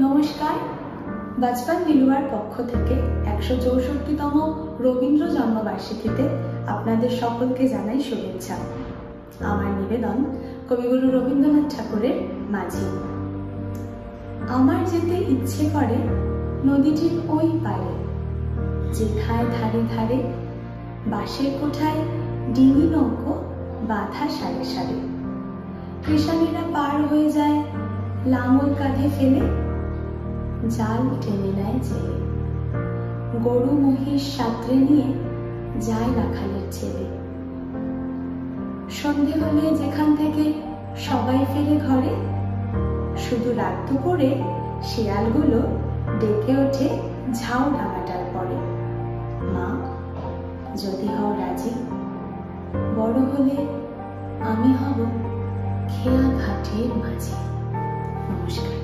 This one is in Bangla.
নমস্কার, বাচপান নীলুয়ার পক্ষ থেকে ১৬৪তম রবীন্দ্র জন্মবার্ষিকীতে আপনাদের সকলকে জানাই শুভেচ্ছা। আমার নিবেদন কবিগুরু রবীন্দ্রনাথ ঠাকুরের মাঝি। আমার যেতে ইচ্ছে করে নদীটির ওই পারে, যেথায় ধারে ধারে বাঁশের কোঠায় ডিঙি নৌকো বাঁধা সারে সারে। কৃষাণীরা পার হয়ে যায় লাঙল কাঁধে ফেলে, জাল টেনে নেয় জেলে। গরু মহিষ সাঁতরে নিয়ে যায় রাখালের ছেলে। সন্ধে হলে যেখান থেকে সবাই ফেরে ঘরে, শুধু রাত দুপুরে শিয়ালগুলো ডেকে ওঠে ঝাউ ডাঙাটার পরে। মা, যদি হও রাজি, বড় হলে আমি হব খেয়া ঘাটের মাঝি। নমস্কার।